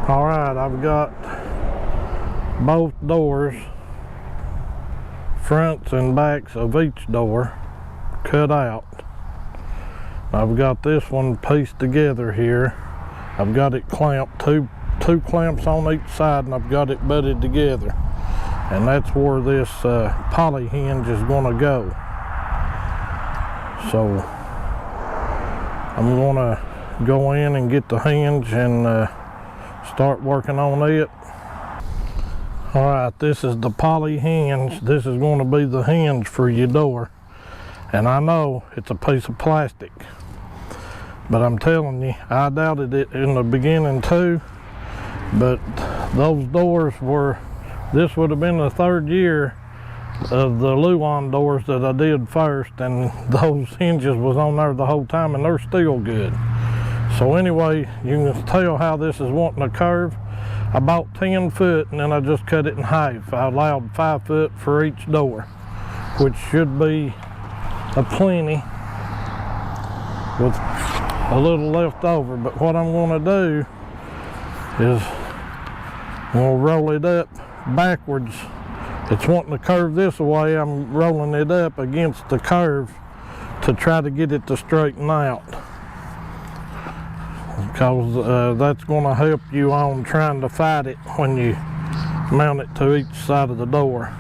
All right, I've got both doors, fronts and backs of each door, cut out. I've got this one pieced together here. I've got it clamped, two clamps on each side, and I've got it butted together. And that's where this poly hinge is going to go. So I'm going to go in and get the hinge and start working on it. All right, this is the poly hinge. This is going to be the hinge for your door. And I know it's a piece of plastic, but I'm telling you, I doubted it in the beginning too. But those doors were, this would have been the third year of the Luan doors that I did first, and those hinges was on there the whole time, and they're still good. So anyway, you can tell how this is wanting a curve. About 10 foot, and then I just cut it in half. I allowed 5 foot for each door, which should be a plenty with a little left over. But what I'm going to do is we'll roll it up backwards. It's wanting to curve this way. I'm rolling it up against the curve to try to get it to straighten out, because that's going to help you on trying to fight it when you mount it to each side of the door.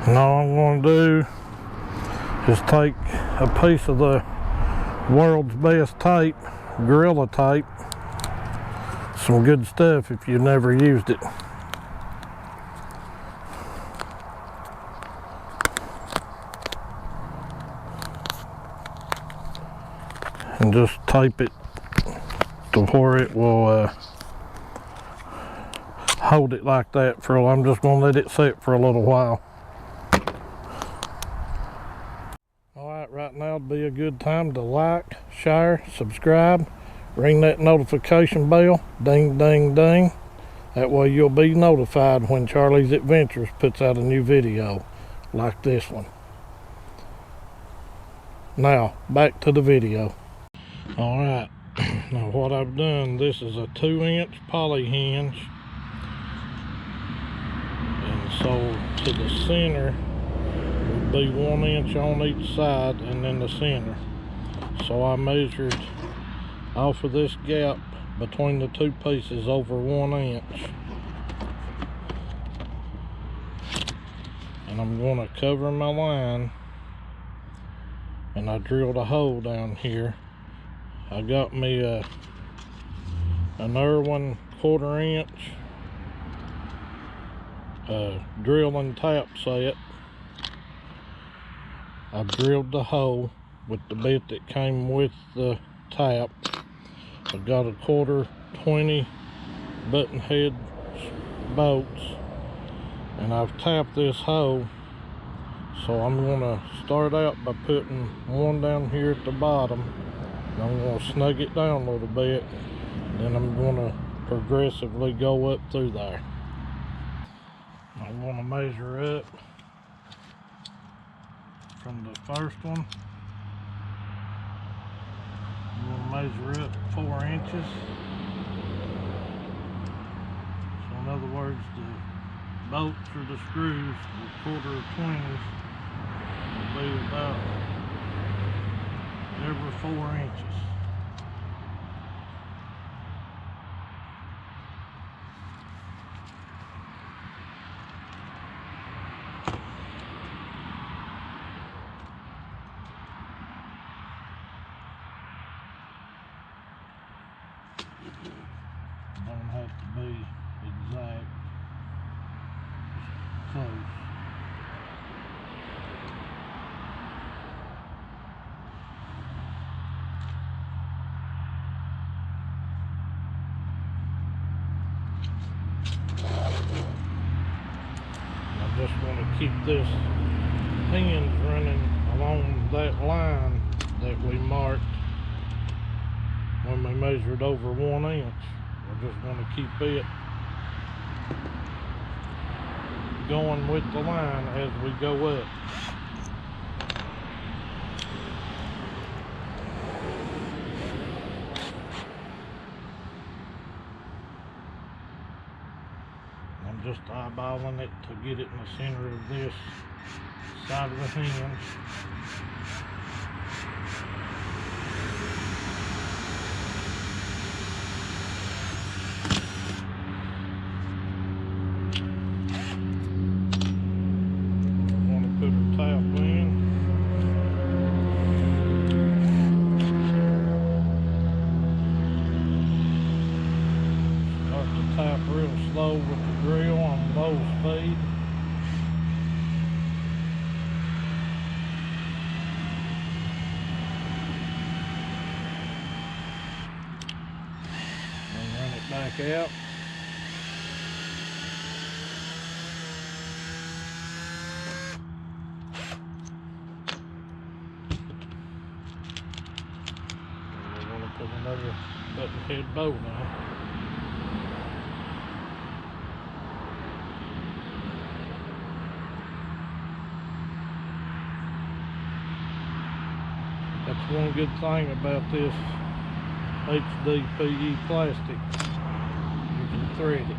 And all I'm going to do is take a piece of the world's best tape, Gorilla Tape, some good stuff if you've never used it, and just tape it to where it will hold it like that for, I'm just going to let it sit for a little while. Right now would be a good time to like, share, subscribe, ring that notification bell, ding, ding, ding. That way you'll be notified when Charlie's Adventures puts out a new video like this one. Now, back to the video. All right, now what I've done, this is a 2-inch poly hinge. And so to the center, be 1 inch on each side, and then the center. So I measured off of this gap between the two pieces over 1 inch, and I'm going to cover my line, and I drilled a hole down here. I got me an Irwin 1/4 inch drill and tap set. I drilled the hole with the bit that came with the tap. I've got a 1/4-20 button head bolts, and I've tapped this hole. So I'm going to start out by putting one down here at the bottom. I'm going to snug it down a little bit, then I'm going to progressively go up through there. I'm going to measure up from the first one. I'm going to measure up 4 inches. So in other words, the bolts or the screws, the 1/4-20s, will be about every 4 inches. Don't have to be exact, just close. I just want to keep this hinge running along that line that we marked when we measured over 1 inch. We're just going to keep it going with the line as we go up. I'm just eyeballing it to get it in the center of this side of the hinge. Tap real slow with the drill on low speed. And run it back out. And we're going to put another button head bolt on. That's one good thing about this HDPE plastic. You can thread it.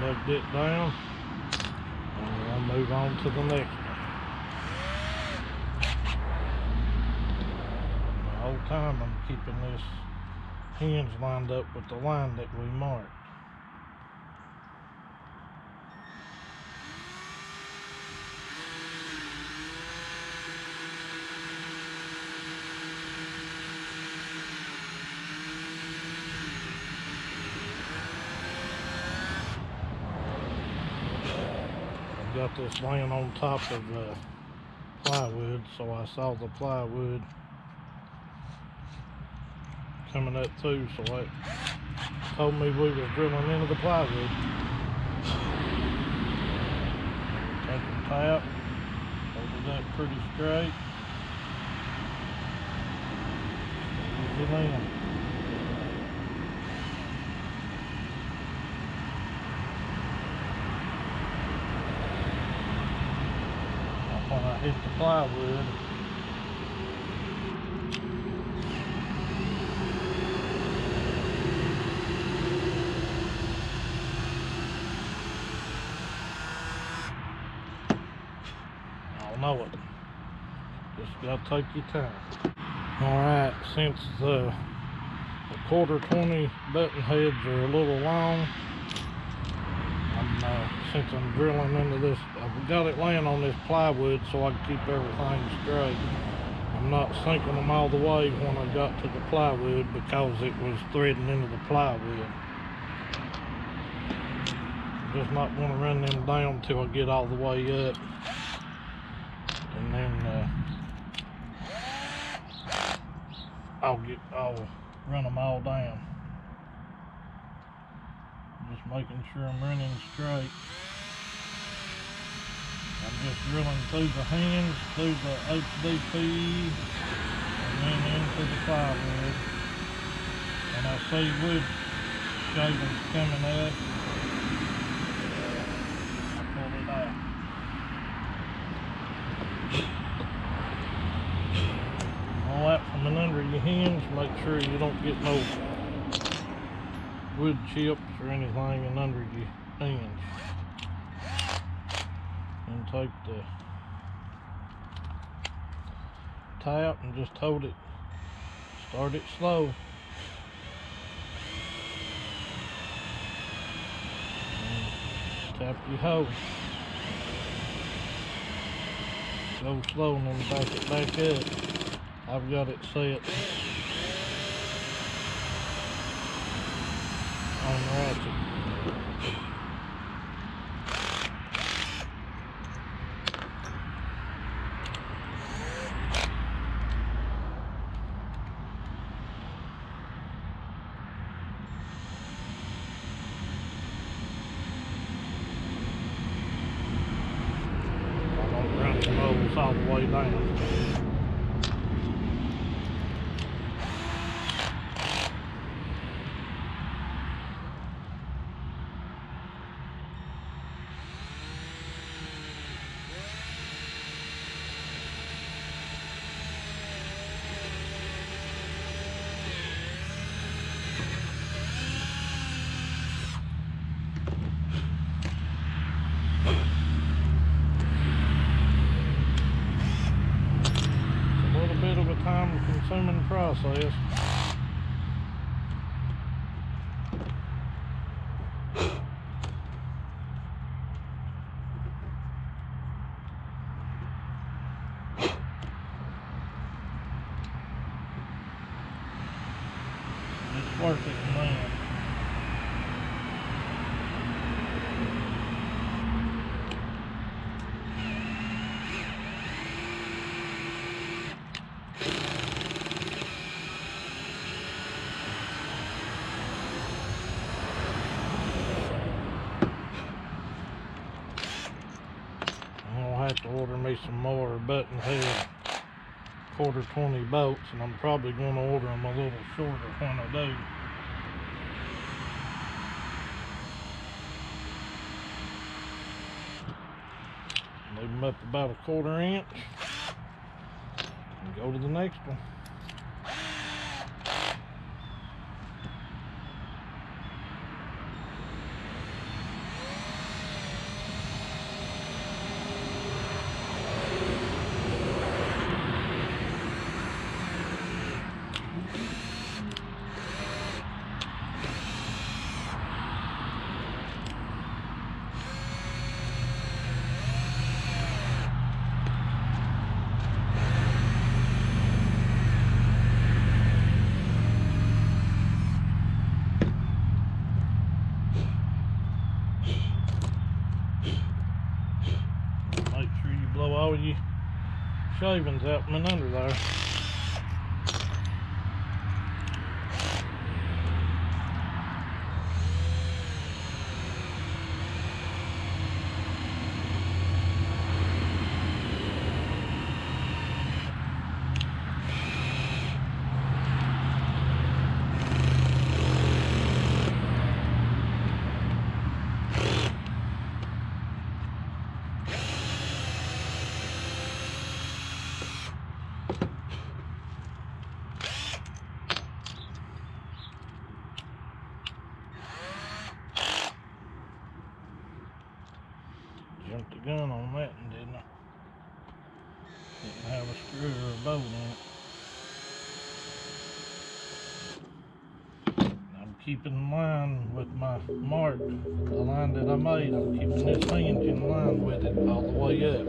Plugged it down, and we'll move on to the next one. The whole time I'm keeping this hinge lined up with the line that we marked. Got this laying on top of plywood, so I saw the plywood coming up through, so it told me we were drilling into the plywood. Take the tap, hold it up pretty straight, squeeze it in. When I hit the plywood, I'll know it. Just gotta take your time. Alright, since the quarter 20 button heads are a little long, since I'm drilling into this, I've got it laying on this plywood so I can keep everything straight. I'm not sinking them all the way when I got to the plywood because it was threading into the plywood. I'm just not going to run them down till I get all the way up, and then I'll run them all down. Just making sure I'm running straight. I'm just drilling through the hinge, through the HDPE, and then into the plywood. And I see wood shavings coming up. I pull it out. All that from and under your hinge. Make sure you don't get no wood chips or anything in under your hinge. And take the tap and just hold it, start it slow. And tap your hose. Go slow and then back it back up. I've got it set on ratchet. I don't run the nose all the way down. Bit of a time-consuming process. It's worth it, man. I'll have to order me some more button head quarter 20 bolts, and I'm probably going to order them a little shorter when I do. Leave them up about a 1/4 inch and go to the next one. Make sure you blow all your shavings out from under there. Jumped the gun on that one, didn't I? Didn't have a screw or a bolt in it. I'm keeping in line with my mark, the line that I made. I'm keeping this hinge in line with it all the way up.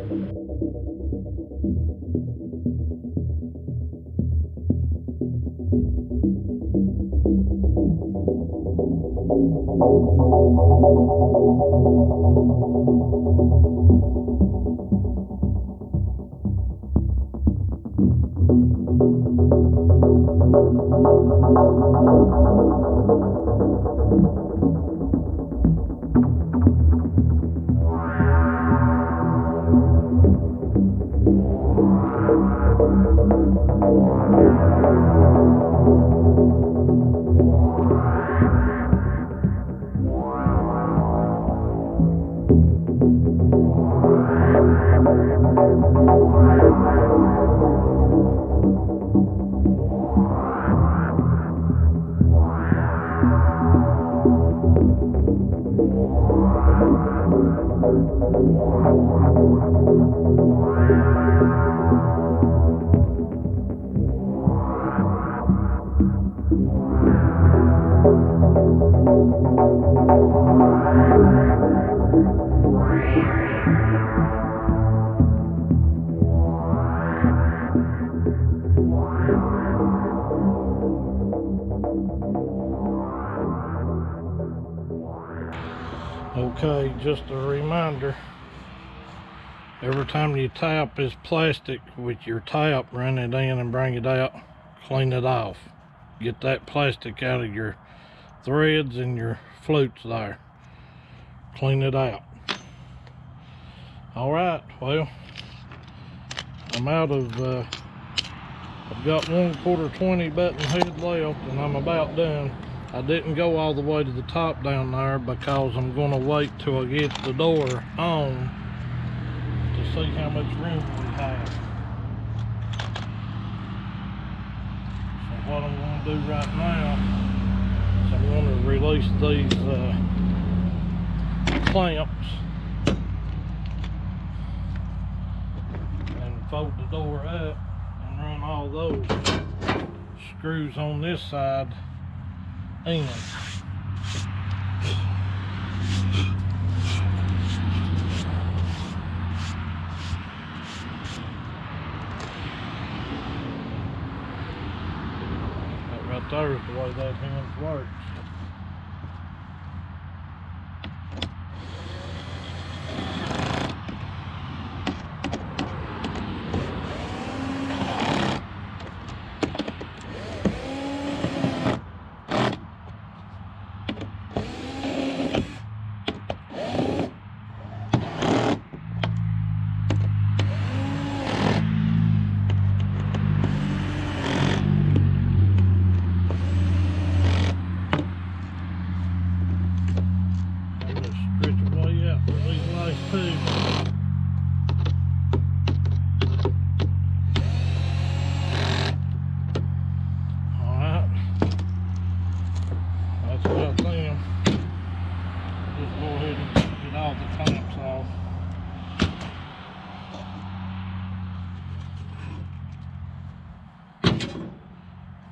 Okay, just a reminder, every time you tap this plastic with your tap, run it in and bring it out, clean it off. Get that plastic out of your threads and your flutes there. Clean it out. All right, well, I'm out of, I've got 1/4 20 button head left and I'm about done. I didn't go all the way to the top down there because I'm gonna wait till I get the door on to see how much room we have. So what I'm gonna do right now is I'm gonna release these clamps and fold the door up and run all those screws on this side in. That right there is the way that hinge works.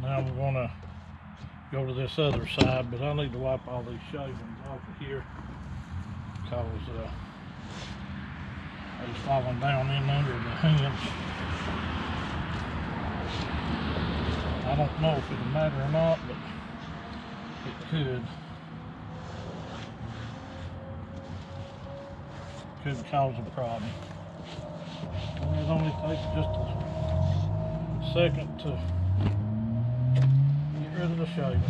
Now I'm gonna go to this other side, but I need to wipe all these shavings off of here because they're falling down in under the hinge. I don't know if it'll matter or not, but it could. Could cause a problem. And it only takes just a second to get rid of the shavings.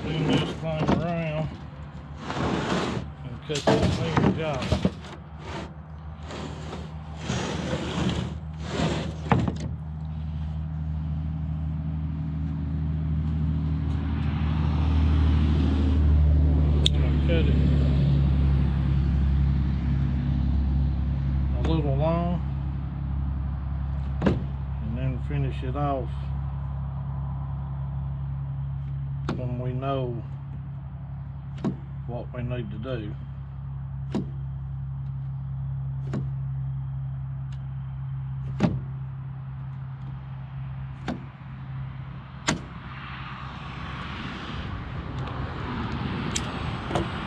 Spin this thing around and cut this hinge off. I'm gonna cut it a little long and then finish it off when we know what we need to do.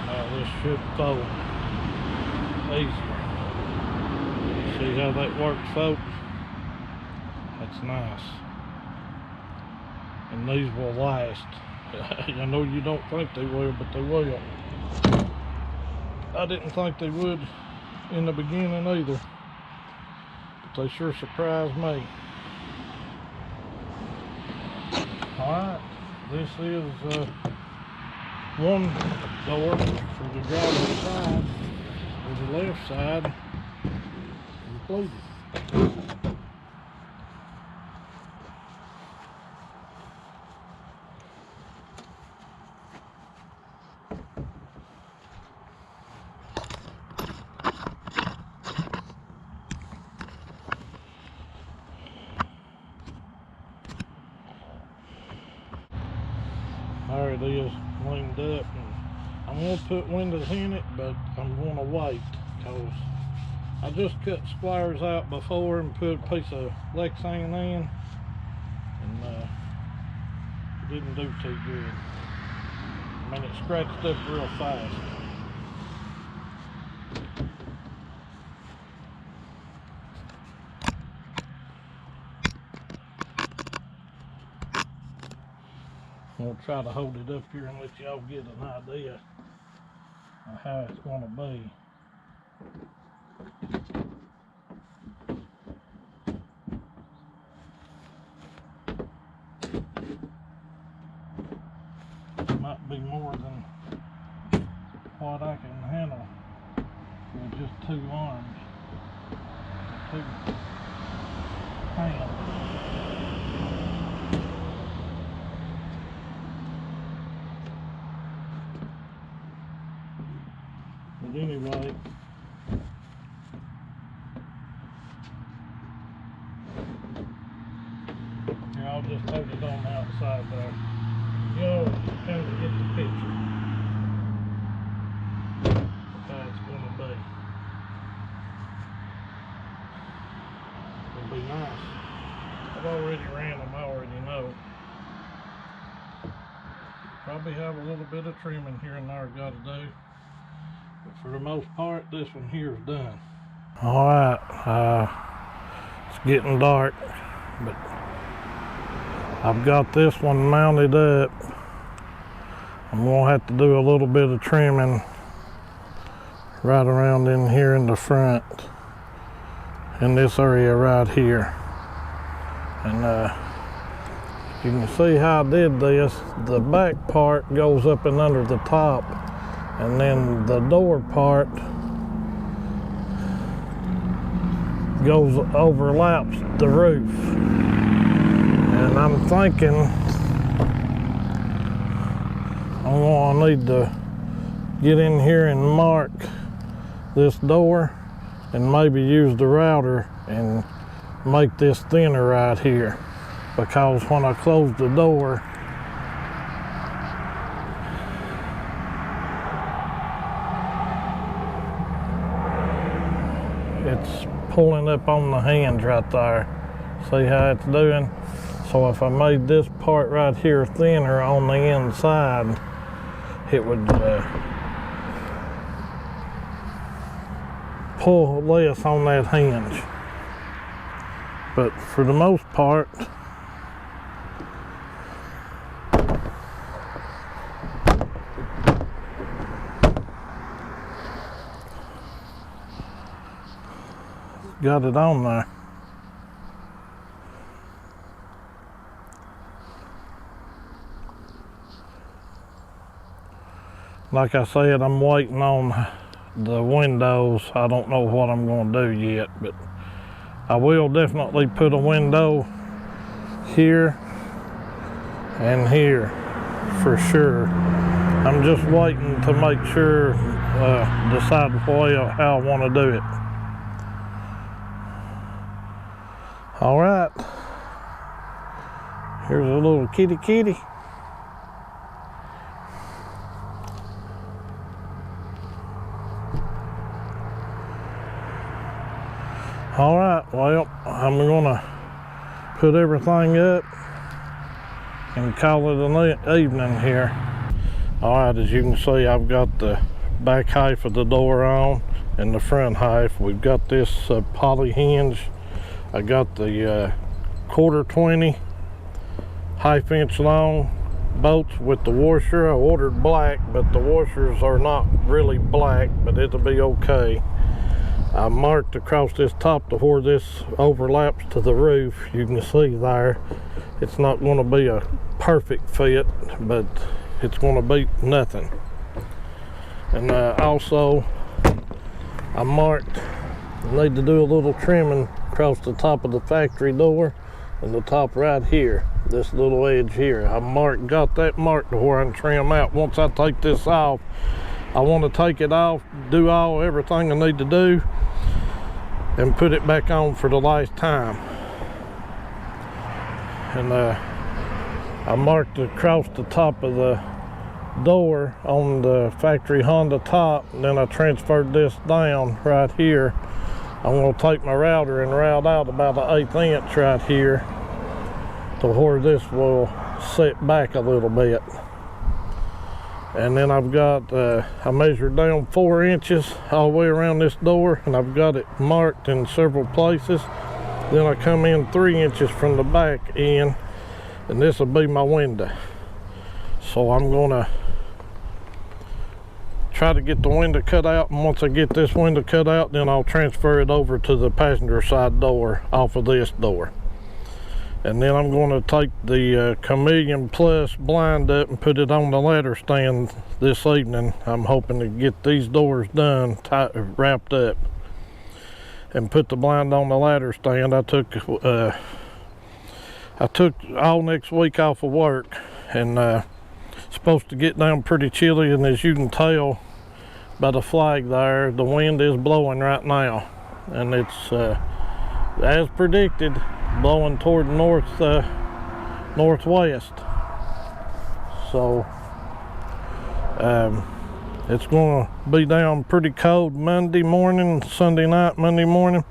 Now this should fold easier. See how that works, folks? That's nice. And these will last. I know you don't think they will, but they will. I didn't think they would in the beginning either, but they sure surprised me. Alright, this is one door for the driver's side, for the left side completed. There it is, leaned up, and I'm gonna put windows in it, but I'm gonna wait because I just cut squares out before and put a piece of Lexan in, and it didn't do too good. I mean, it scratched up real fast. I'm gonna try to hold it up here and let y'all get an idea of how it's gonna be. Might be more than what I can handle with just 2 arms, 2 hands. But anyway, here, I'll just hold it on the outside there. Y'all kind of get the picture of how it's going to be. It'll be nice. I've already ran them, I already know. Probably have a little bit of trimming here and there got to do. But for the most part, this one here is done. Alright, it's getting dark, but I've got this one mounted up. I'm gonna have to do a little bit of trimming right around in here in the front, in this area right here. And you can see how I did this. The back part goes up and under the top, and then the door part overlaps the roof. And I'm thinking I'm gonna need to get in here and mark this door and maybe use the router and make this thinner right here, because when I close the door, it's pulling up on the hinge right there. See how it's doing? So if I made this part right here thinner on the inside, it would pull less on that hinge. But for the most part, got it on there. Like I said, I'm waiting on the windows. I don't know what I'm going to do yet, but I will definitely put a window here and here for sure. I'm just waiting to make sure, decide how I want to do it. All right, here's a little kitty. All right, well, I'm gonna put everything up and call it an evening here. All right, as you can see, I've got the back half of the door on and the front half. We've got this poly hinge. I got the 1/4-20 1/2 inch long bolts with the washer. I ordered black, but the washers are not really black, but it'll be okay. I marked across this top to where this overlaps to the roof. You can see there, it's not going to be a perfect fit, but it's going to be nothing. And also, I marked, I need to do a little trimming across the top of the factory door and the top right here, this little edge here. I got that marked to where I can trim out. Once I take this off, I want to take it off, do everything I need to do, and put it back on for the last time. And I marked across the top of the door on the factory Honda top, and then I transferred this down right here. I'm going to take my router and route out about an 1/8 inch right here to where this will set back a little bit. And then I've got, I measured down 4 inches all the way around this door, and I've got it marked in several places. Then I come in 3 inches from the back end, and this will be my window. So I'm gonna try to get the window cut out, and once I get this window cut out, then I'll transfer it over to the passenger side door off of this door. And then I'm going to take the Chameleon Plus blind up and put it on the ladder stand this evening. I'm hoping to get these doors done, wrapped up, and put the blind on the ladder stand. I took all next week off of work, and it's supposed to get down pretty chilly, and as you can tell by the flag there, the wind is blowing right now, and it's as predicted, blowing toward the northwest. So it's going to be down pretty cold Monday morning, Sunday night, Monday morning.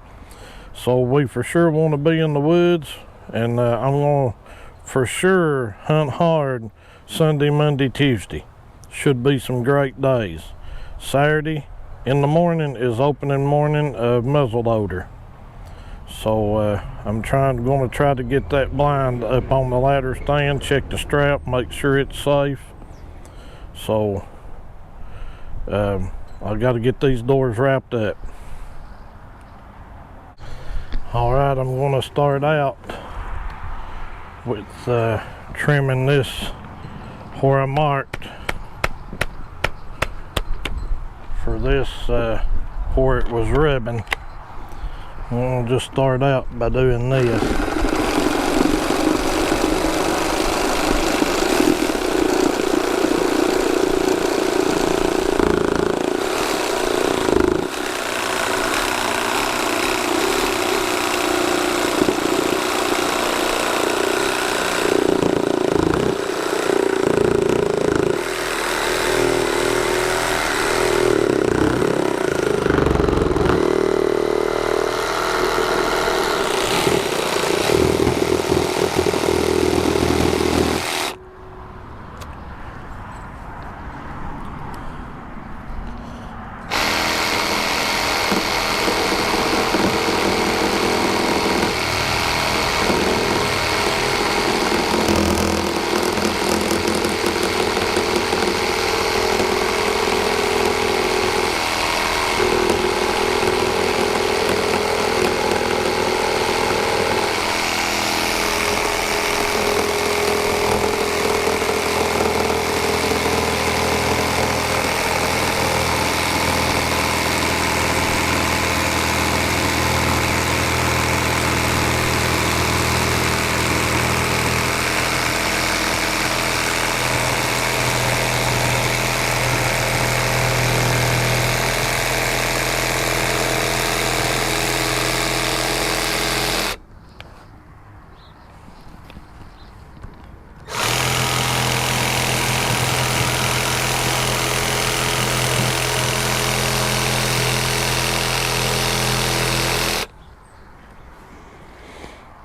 So we for sure want to be in the woods, and I'm going to for sure hunt hard Sunday, Monday, Tuesday. Should be some great days. Saturday in the morning is opening morning of muzzleloader. So I'm going to try to get that blind up on the ladder stand, check the strap, make sure it's safe. So I got to get these doors wrapped up. All right, I'm going to start out with trimming this where I marked for this where it was rubbing. I'm going to just start out by doing this.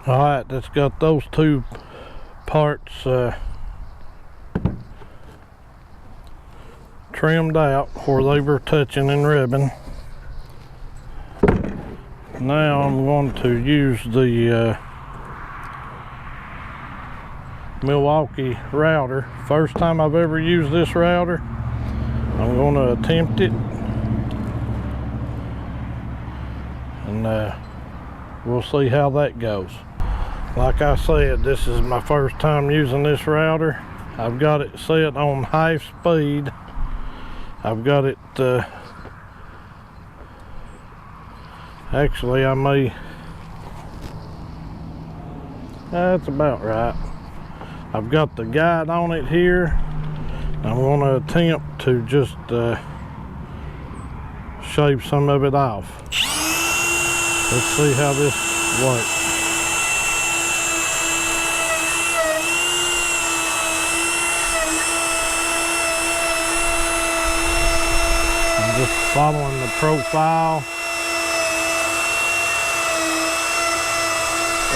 Alright, that's got those two parts trimmed out where they were touching and rubbing. Now I'm going to use the Milwaukee router. First time I've ever used this router. I'm going to attempt it, and we'll see how that goes. Like I said, this is my first time using this router. I've got it set on high speed. I've got it, actually I may, that's about right. I've got the guide on it here. I'm going to attempt to just shave some of it off. Let's see how this works. following the profile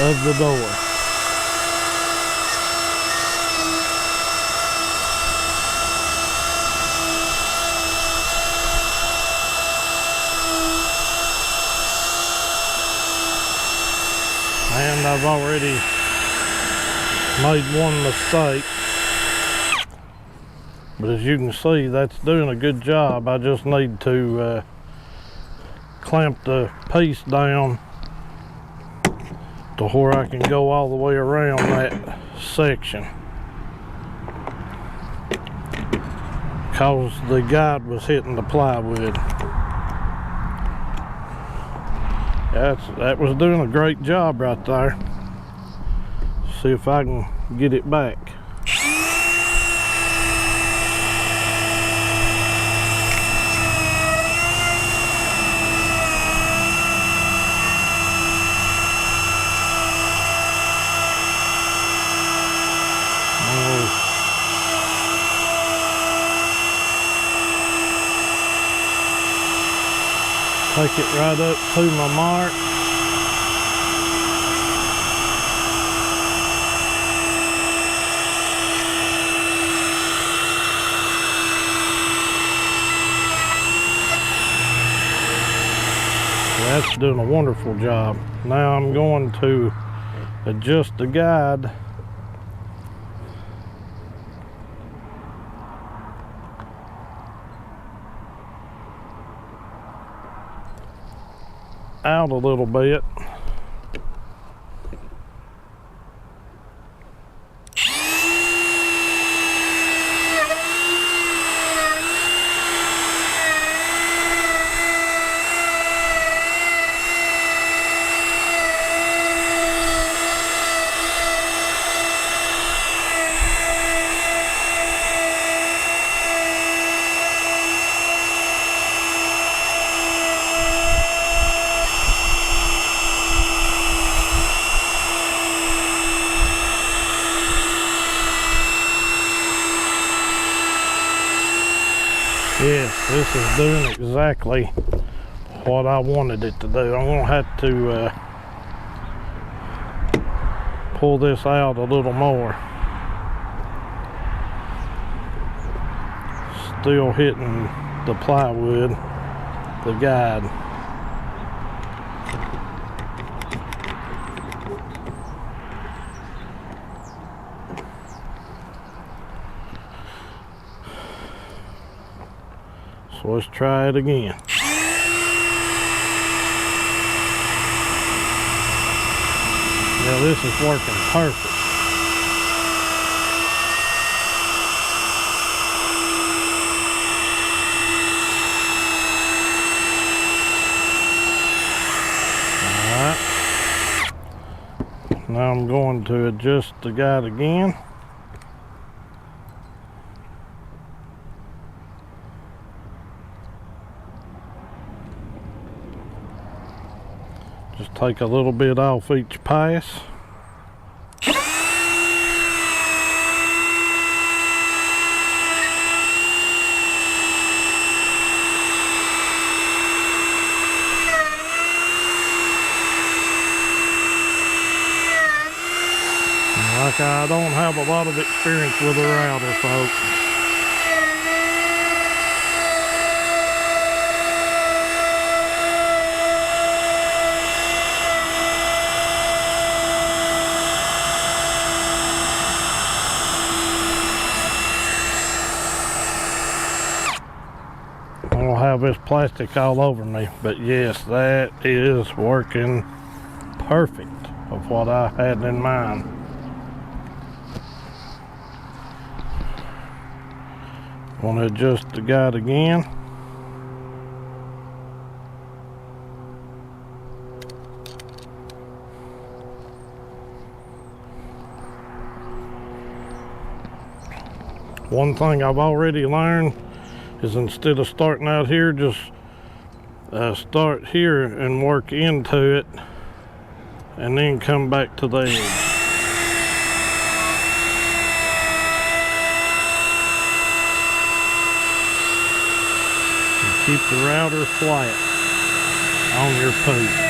of the door. And I've already made one mistake, but as you can see, that's doing a good job. I just need to clamp the piece down to where I can go all the way around that section, because the guide was hitting the plywood. That was doing a great job right there. See if I can get it back. Take it right up to my mark. That's doing a wonderful job. Now I'm going to adjust the guide out a little bit. Yes, this is doing exactly what I wanted it to do. I'm going to have to pull this out a little more. Still hitting the plywood, the guide. So let's try it again. Yeah, this is working perfect. Alright. Now I'm going to adjust the guide again. Just take a little bit off each pass. Like I don't have a lot of experience with a router, folks. I'll have this plastic all over me, but yes, that is working perfect of what I had in mind. Want to adjust the guide again. One thing I've already learned is instead of starting out here, just start here and work into it and then come back to the edge. keep the router flat on your poop.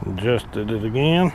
Adjusted it again.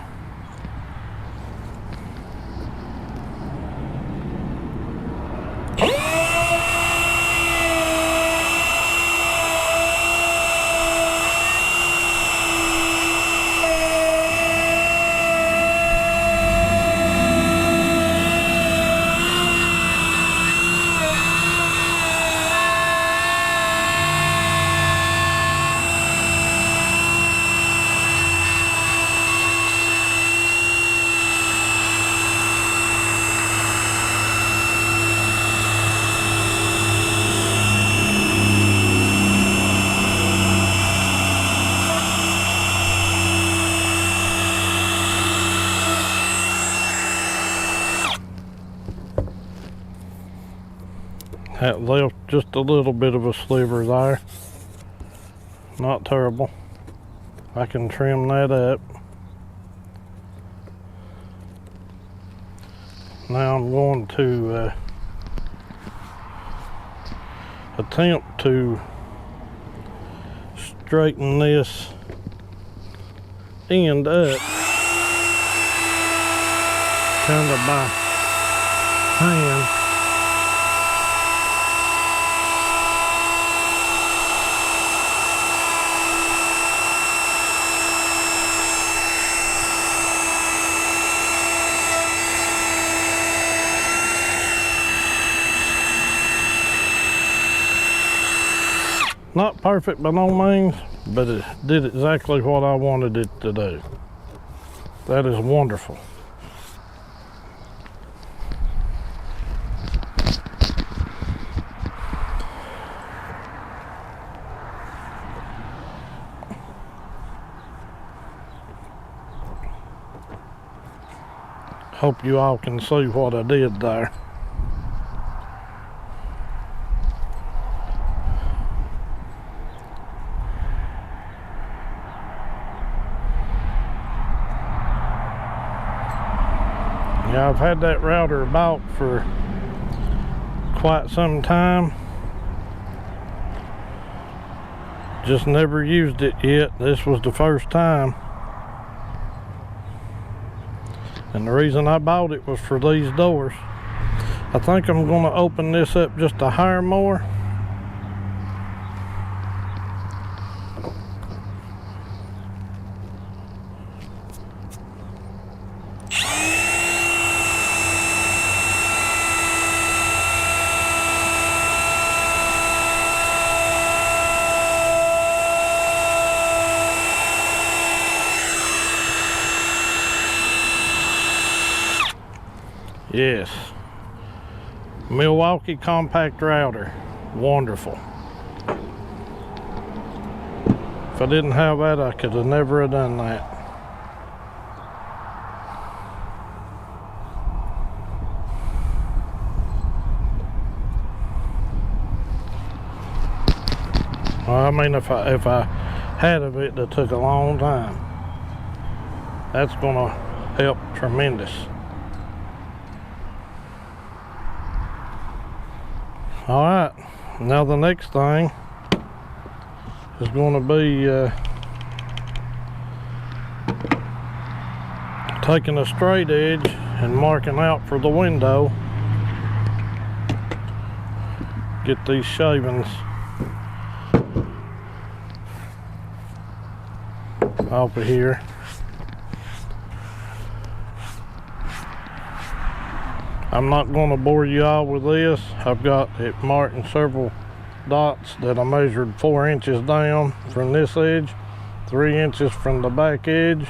That left just a little bit of a sliver there. Not terrible. I can trim that up. Now I'm going to attempt to straighten this end up kind of by hand. Not perfect by no means, but it did exactly what I wanted it to do. That is wonderful. Hope you all can see what I did there. Yeah, I've had that router about for quite some time. Just never used it yet. This was the first time. And the reason I bought it was for these doors. I think I'm going to open this up just a hair more. Yes, Milwaukee compact router, wonderful. If I didn't have that, I could have never have done that. Well, I mean, if I had of it, that took a long time. That's gonna help tremendous. All right, now the next thing is going to be taking a straight edge and marking out for the window. Get these shavings off of here. I'm not going to bore you all with this. I've got it marked in several dots that I measured 4 inches down from this edge, 3 inches from the back edge.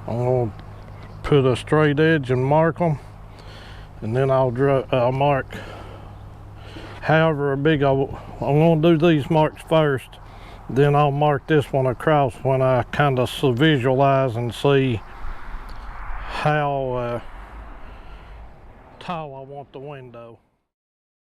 I'm going to put a straight edge and mark them, and then I'll mark however big I'm going to do these marks first. Then I'll mark this one across when I kind of visualize and see how tall I want the window.